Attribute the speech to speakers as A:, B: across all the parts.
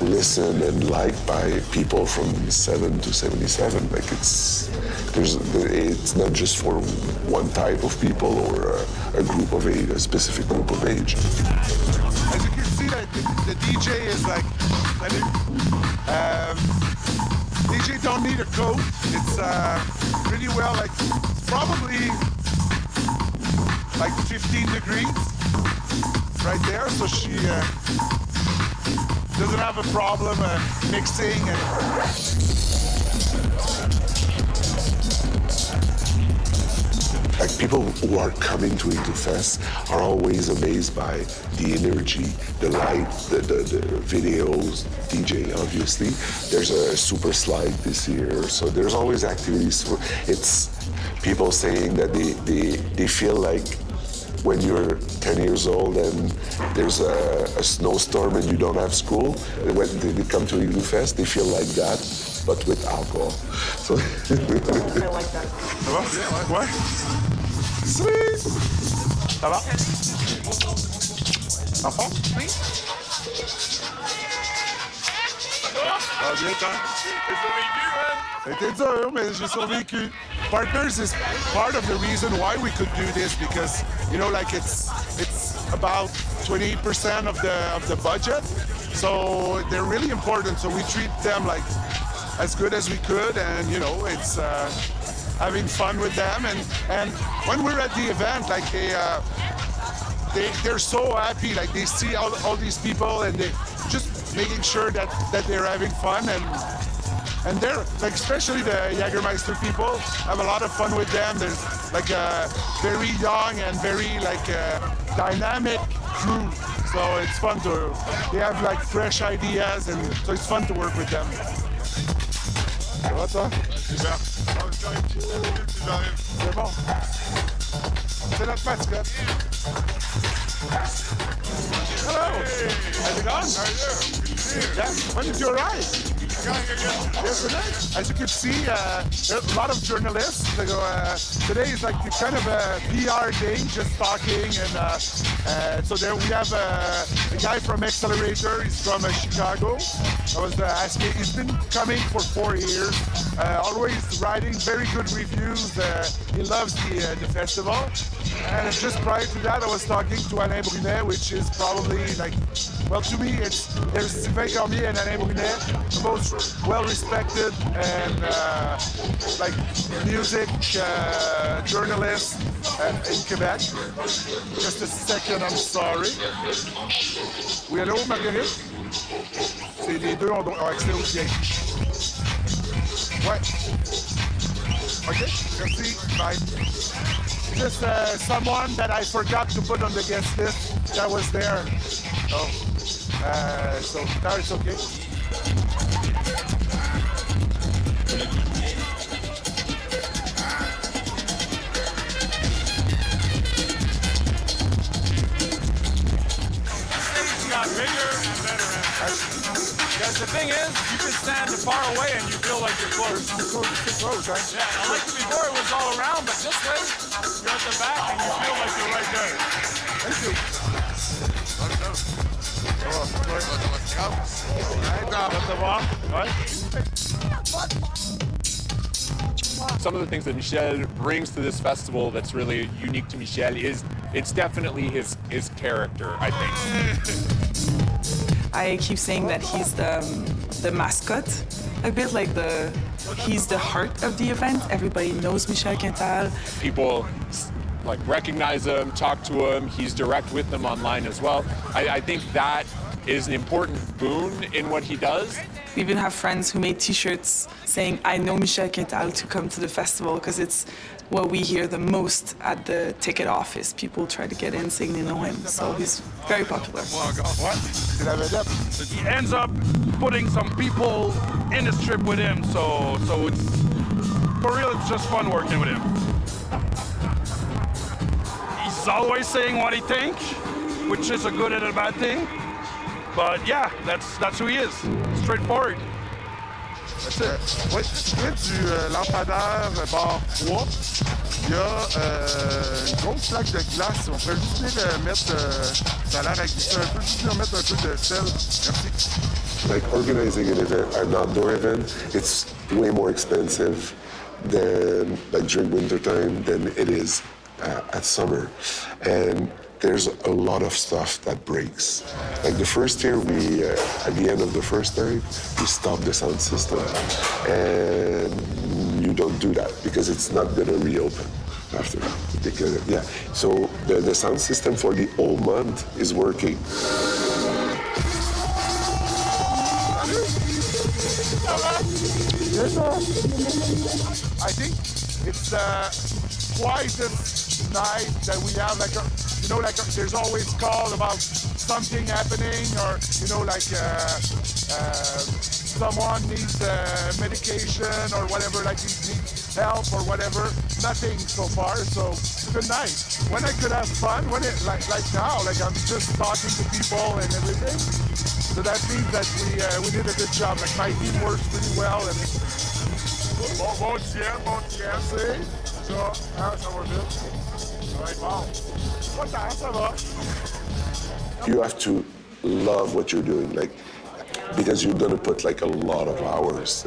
A: listened and liked by people from 7 to 77. Like it's not just for one type of people or a group of age, a specific group of age.
B: As you can see, that the DJ is like, DJ don't need a coat. It's pretty well, like probably like 15 degrees right there. So she doesn't have a problem mixing.
A: Like people who are coming to Fest are always amazed by the energy, the light, the videos, DJ obviously. There's a super slide this year, so there's always activities. It's people saying that they feel like when you're 10 years old and there's a snowstorm and you don't have school, when they come to Igloo Fest, they feel like that, but with alcohol. So
C: I like that.
B: Ça va? Ouais. Sweet! Ça va? En forme? Oui. Ça va bien, toi? C'était dur, mais j'ai survécu. Partners is part of the reason why we could do this because, you know, like it's about 20% of the budget, so they're really important. So we treat them like as good as we could, and you know, it's having fun with them. And when we're at the event, like they're so happy, like they see all these people, and they just making sure that they're having fun, and they're like, especially the Jägermeister people, have a lot of fun with them. There's like a very young and very like dynamic crew, so it's fun they have like fresh ideas, and so it's fun to work with them. Ça va toi? Super. C'est bon. C'est notre mascotte. Hello. How's it going? How are you? Yeah. When did you arrive? Yesterday. As you can see, there's a lot of journalists. They go, today is like kind of a PR day, just talking, and so there we have a guy from Accelerator. He's from Chicago. I was asking. He's been coming for 4 years. Always writing very good reviews. He loves the festival. And just prior to that, I was talking to Alain Brunet, which is probably like, well, to me, there's Sylvain Cormier and Alain Brunet, the most well-respected and like music journalists in Quebec. Just a second, I'm sorry. Oui, allô, Marguerite? C'est les deux ont accès au bien. Ouais. OK, merci. Bye. Just someone that I forgot to put on the guest list that was there. So now it's okay.
D: Got bigger and better. Because the thing is, you can stand far away and you feel like you're close.
B: Too close, right?
D: Yeah, I like before it was all around, but this way, you're at the back and you feel like you're right there.
B: Thank you.
E: Some of the things that Michel brings to this festival that's really unique to Michel is it's definitely his character, I think.
C: I keep saying that he's the mascot, a bit like he's the heart of the event. Everybody knows Michel Quintal.
E: People like recognize him, talk to him. He's direct with them online as well. I think that is an important boon in what he does.
C: We even have friends who made T-shirts saying, "I know Michel Quintal to come to the festival," because it's what we hear the most at the ticket office. People try to get in saying they know him, so he's very popular.
B: What?
D: He ends up putting some people in the strip with him, so it's for real. It's just fun working with him. He's always saying what he thinks, which is a good and a bad thing. But yeah, that's who he is. Straightforward.
B: Oui, du lampadaire bord 3, il y a une grosse plaque de glace. On peut juste venir mettre, ça a l'air à glisser un peu, juste venir mettre un peu de sel. Merci.
A: like organizing an outdoor event, it's way more expensive than like during wintertime than it is at summer. And there's a lot of stuff that breaks. Like the first year, we at the end of the first night, we stopped the sound system, and you don't do that because it's not gonna reopen after. Because, yeah, so the sound system for the whole month is working.
B: I think it's the quietest night that we have. Like, there's always call about something happening, or someone needs medication or whatever, like needs help or whatever. Nothing so far. So good night. When I could have fun, when it like now, like I'm just talking to people and everything. So that means that we did a good job. Like my team works pretty well. And bon tiers, c'est ça. Ça va vite. Ça va être bon. Pas tant, ça va.
A: You have to love what you're doing, like, because you're gonna put like a lot of hours.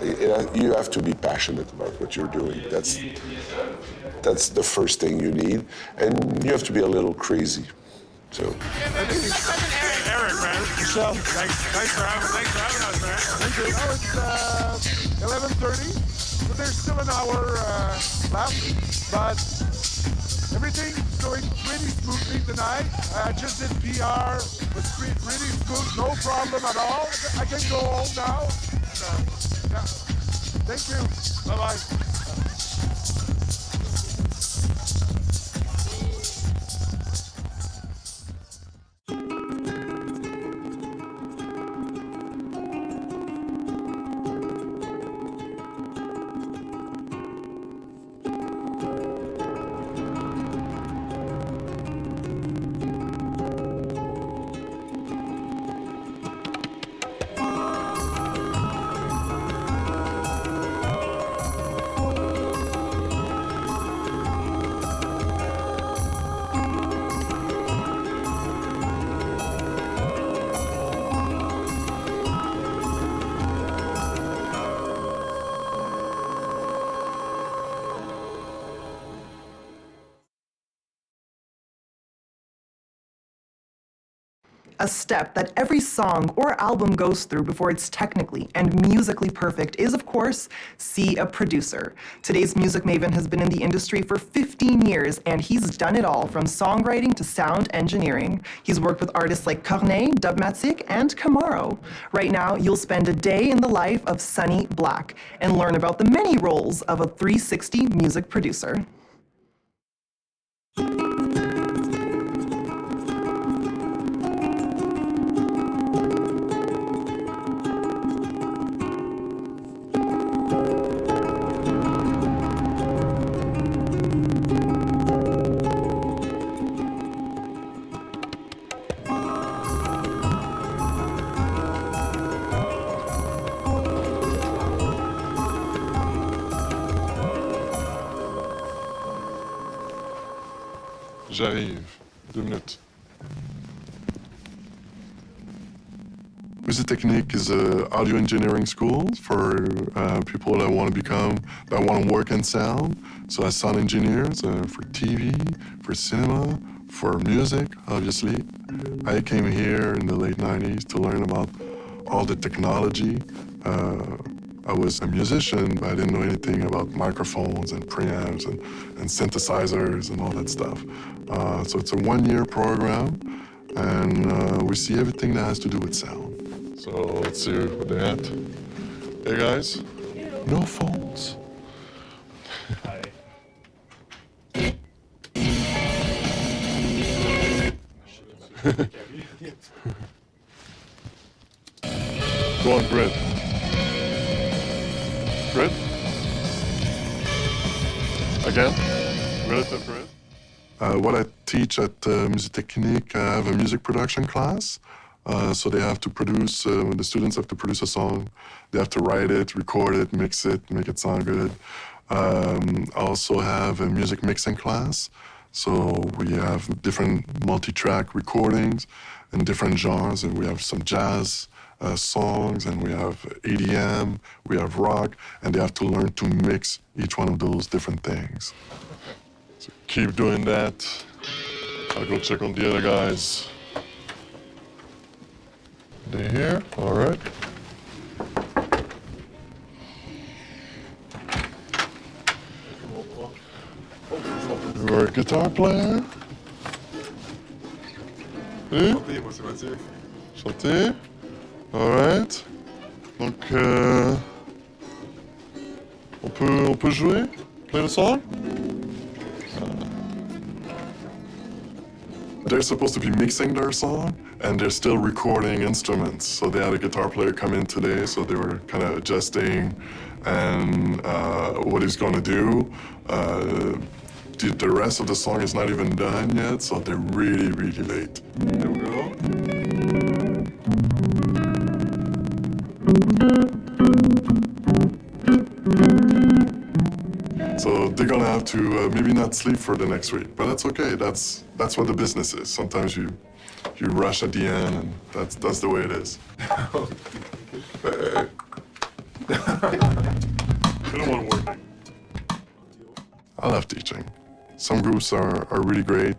A: You have to be passionate about what you're doing. That's the first thing you need, and you have to be a little crazy. So.
B: Eric, man. Michelle. Thanks for having us, man. Thank you. Now it's 11:30, so there's still an hour left, but everything's going pretty smoothly tonight. I just did PR, was really smooth, no problem at all. I can go home now. Yeah. Thank you. Bye-bye.
F: A step that every song or album goes through before it's technically and musically perfect is, of course, see a producer. Today's music maven has been in the industry for 15 years, and he's done it all from songwriting to sound engineering. He's worked with artists like Corneille, Dubmatic, and Camaro. Right now, you'll spend a day in the life of Sonny Black and learn about the many roles of a 360 music producer.
G: J'arrive. 2 minutes. Music Technique is an audio engineering school for people that want to work in sound. So as sound engineers for TV, for cinema, for music, obviously. I came here in the late 90s to learn about all the technology. I was a musician, but I didn't know anything about microphones and preamps and synthesizers and all that stuff. So it's a 1-year program, and we see everything that has to do with sound. So let's see what they had. Hey guys, no phones.
H: Hi.
G: Go on, grid. Grid? Again? Relative grid? What I teach at Music Technique, I have a music production class. So they have to produce, the students have to produce a song. They have to write it, record it, mix it, make it sound good. I also have a music mixing class. So we have different multi-track recordings in different genres, and we have some jazz songs, and we have EDM, we have rock, and they have to learn to mix each one of those different things. So keep doing that. I'll go check on the other guys. They here? All right. You're a guitar player? Oui? Chanter? All right. Donc, on peut jouer? Play the song? They're supposed to be mixing their song, and they're still recording instruments. So they had a guitar player come in today, so they were kind of adjusting and what he's going to do. The rest of the song is not even done yet, so they're really, really late. Here we go. So they're gonna have to maybe not sleep for the next week, but that's okay. That's what the business is. Sometimes you rush at the end, and that's the way it is.
D: I don't want to work.
G: I love teaching. Some groups are really great.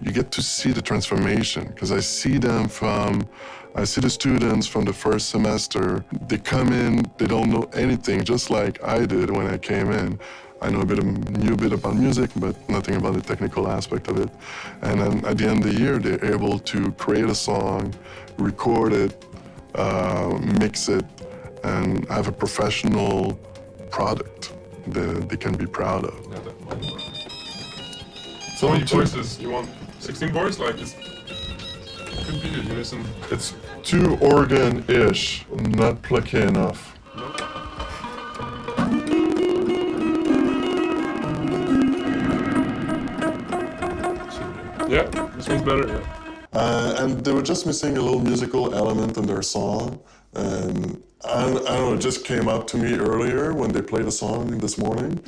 G: You get to see the transformation, because I see the students from the first semester. They come in, they don't know anything, just like I did when I came in. I knew a bit about music, but nothing about the technical aspect of it. And then at the end of the year, they're able to create a song, record it, mix it, and have a professional product that they can be proud of.
D: So many voices. You want 16 voices? Like this? Could be. You listen.
G: It's 2 organ-ish, not plucky enough.
D: Yeah, this one's better. Yeah.
G: And they were just missing a little musical element in their song. And I don't know, it just came up to me earlier when they played a song this morning.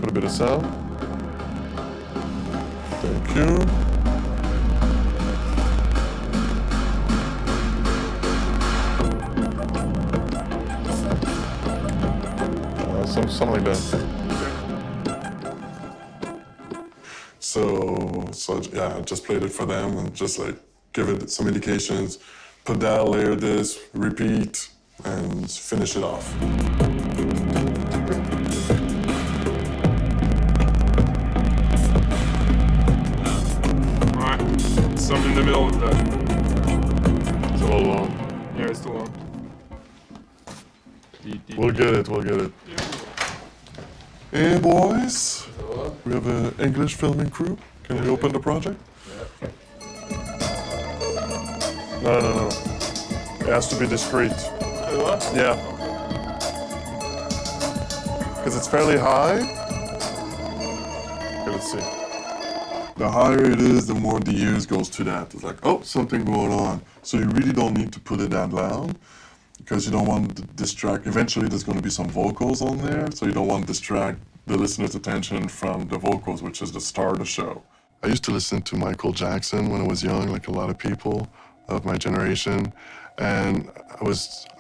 G: Put a bit of sound. Thank you. Something like that. So yeah, I just played it for them and just like give it some indications, put that, layer this, repeat, and finish it off.
D: Alright, something in the middle of that.
G: It's all long.
D: Yeah, it's too long.
G: We'll get it. Hey boys, we have an English filming crew. Can we open the project? No. It has to be discreet. Yeah. Because it's fairly high. Okay, let's see. The higher it is, the more the ears goes to that. It's like, oh, something going on. So you really don't need to put it that loud, because you don't want to distract. Eventually there's going to be some vocals on there, so you don't want to distract the listener's attention from the vocals, which is the star of the show. I used to listen to Michael Jackson when I was young, like a lot of people of my generation, and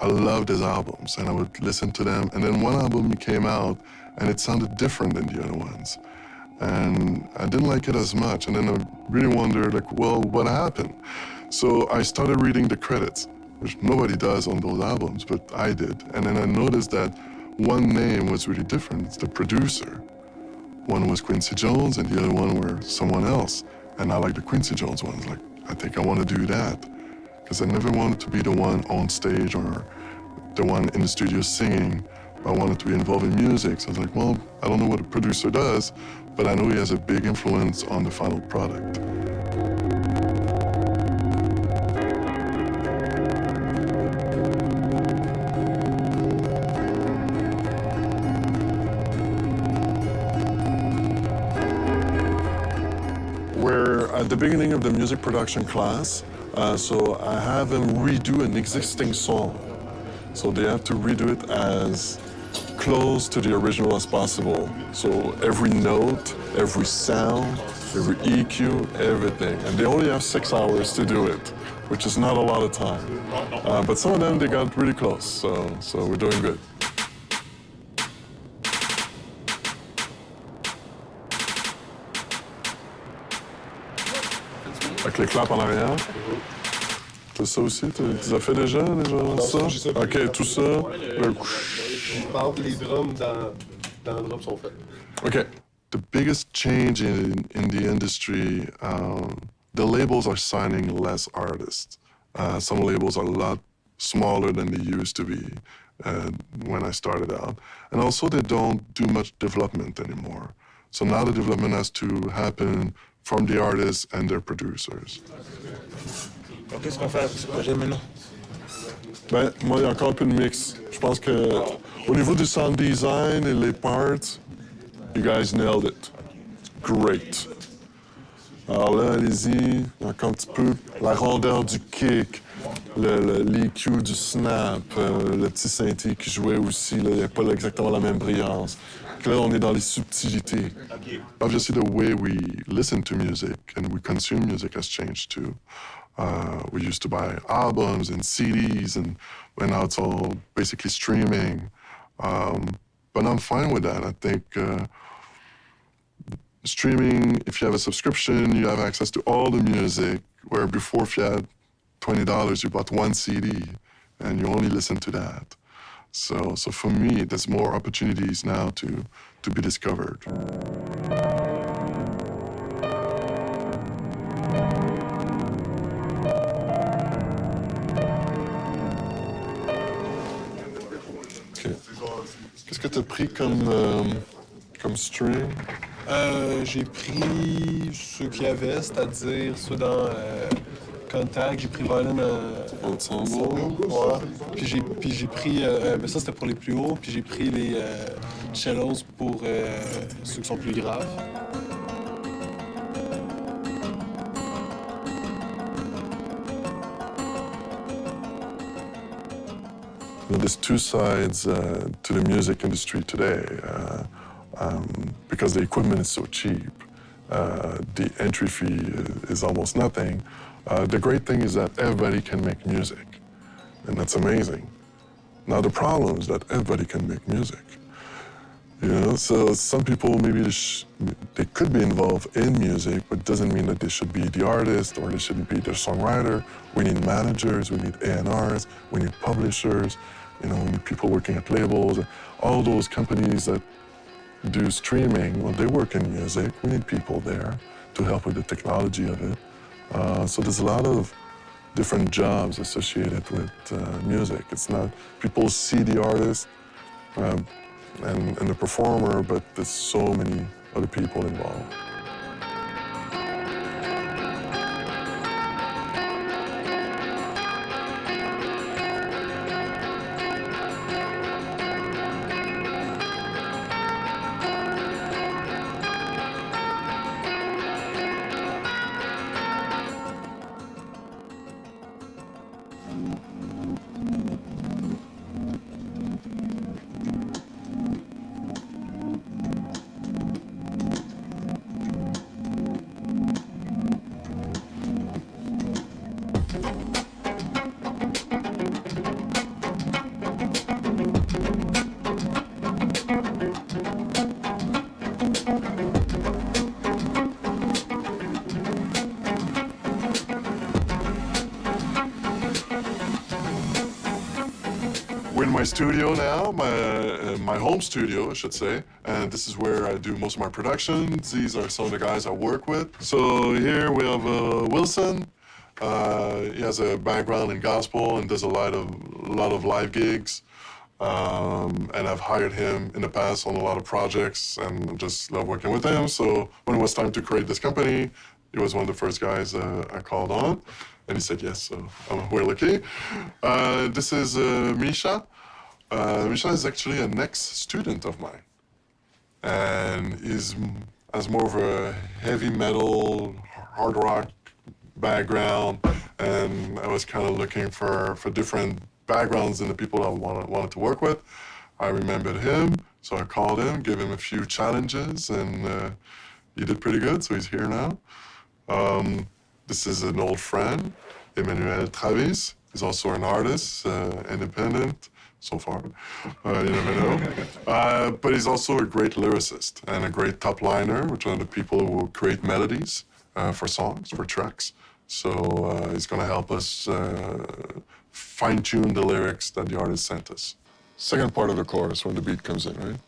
G: I loved his albums, and I would listen to them, and then one album came out, and it sounded different than the other ones, and I didn't like it as much, and then I really wondered, like, well, what happened? So I started reading the credits, which nobody does on those albums, but I did. And then I noticed that one name was really different. It's the producer. One was Quincy Jones and the other one were someone else. And I like the Quincy Jones one. Like, I think I want to do that. Because I never wanted to be the one on stage or the one in the studio singing. I wanted to be involved in music. So I was like, well, I don't know what a producer does, but I know he has a big influence on the final product. We're at the beginning of the music production class, so I have them redo an existing song. So they have to redo it as close to the original as possible. So every note, every sound, every EQ, everything. And they only have 6 hours to do it. which is not a lot of time. But some of them, they got really close, so we're doing good. Avec les claps en arrière. T'as ça aussi? Tu les as fait déjà ça? OK, tout ça.
H: Les drums dans le drum sont faits.
G: OK. The biggest change in the industry, the labels are signing less artists. Some labels are a lot smaller than they used to be when I started out. And also they don't do much development anymore. So now the development has to happen from the artists and their producers.
B: Qu'est-ce qu'on fait avec ce projet maintenant?
G: Ben, moi, il y a encore un peu de mix. Je pense que au niveau du sound design et les parts, you guys nailed it. Great. Alors là, allez-y, encore un petit peu la rondeur du kick, l'EQ du snap, le petit synthé qui jouait aussi, il n'y a pas exactement la même brillance. Donc là, on est dans les subtilités. Obviously, the way we listen to music and we consume music has changed too. We used to buy albums and CDs, and now it's all basically streaming. But I'm fine with that. I think streaming, if you have a subscription, you have access to all the music, where before if you had $20, you bought one CD, and you only listen to that. So for me, there's more opportunities now to be discovered. Qu'est-ce que tu as pris comme string?
H: J'ai pris ceux qu'il y avait, c'est-à-dire ceux dans Contact, j'ai pris Violin
G: Ensemble.
H: Ouais. Puis j'ai pris, mais ça c'était pour les plus hauts, puis j'ai pris les cellos pour ceux qui sont plus graves.
G: There's two sides to the music industry today because the equipment is so cheap. The entry fee is almost nothing. The great thing is that everybody can make music, and that's amazing. Now the problem is that everybody can make music. You know, so some people maybe they could be involved in music, but it doesn't mean that they should be the artist or they shouldn't be the songwriter. We need managers, we need A&Rs, we need publishers, you know, we need people working at labels. All those companies that do streaming, well, they work in music. We need people there to help with the technology of it. So there's a lot of different jobs associated with music. It's not, people see the artist, and the performer, but there's so many other people involved. We're in my studio now, my home studio, I should say, and this is where I do most of my productions. These are some of the guys I work with. So here we have Wilson. He has a background in gospel and does a lot of live gigs. And I've hired him in the past on a lot of projects and just love working with him. So when it was time to create this company, he was one of the first guys I called on. And he said yes, so we're lucky. This is Misha. Misha is actually an ex-student of mine. And has more of a heavy metal, hard rock background. And I was kind of looking for different backgrounds in the people I wanted to work with. I remembered him, so I called him, gave him a few challenges, and he did pretty good, so he's here now. This is an old friend. Emmanuel Travis. He's also an artist, independent so far. You never know. But he's also a great lyricist and a great top liner, which are the people who will create melodies for songs, for tracks. So he's going to help us fine-tune the lyrics that the artist sent us. Second part of the chorus, when the beat comes in, right?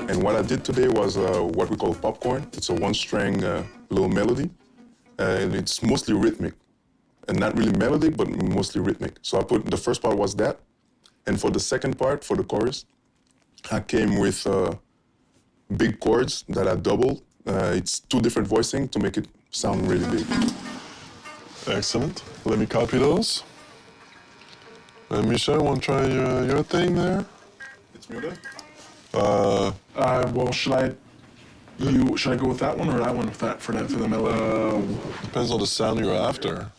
I: And what I did today was what we call popcorn. It's a one-string little melody, and it's mostly rhythmic. And not really melodic, but mostly rhythmic. So I put, the first part was that, and for the second part, for the chorus, I came with big chords that I doubled. It's 2 different voicing to make it sound really big.
G: Excellent. Let me copy those. Michel, want to try your thing there?
B: It's muted. Well, should I go with that one or that one for the melody?
G: Depends on the sound you're after.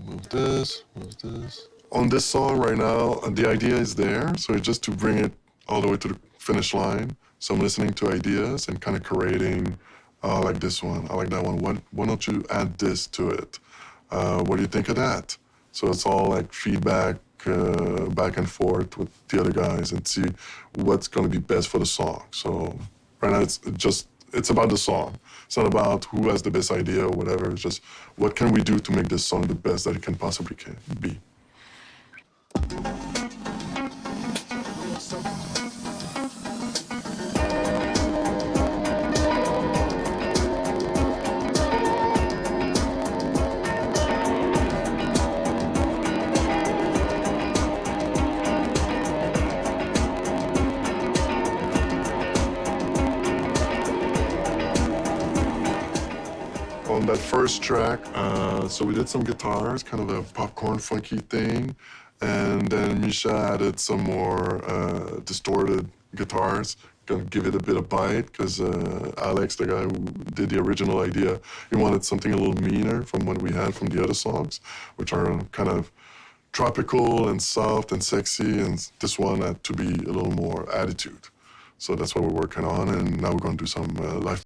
G: Move this, move this. On this song right now, the idea is there, so it's just to bring it all the way to the finish line. So I'm listening to ideas and kind of creating, I like this one, I like that one. Why don't you add this to it? What do you think of that? So it's all like feedback, back and forth with the other guys and see what's going to be best for the song. So right now it's about the song. It's not about who has the best idea or whatever. It's just what can we do to make this song the best that it can possibly be. On that first track, so we did some guitars, kind of a popcorn funky thing, and then Misha added some more distorted guitars, gonna give it a bit of bite, because Alex, the guy who did the original idea, he wanted something a little meaner from what we had from the other songs, which are kind of tropical and soft and sexy, and this one had to be a little more attitude. So that's what we're working on, and now we're going to do some live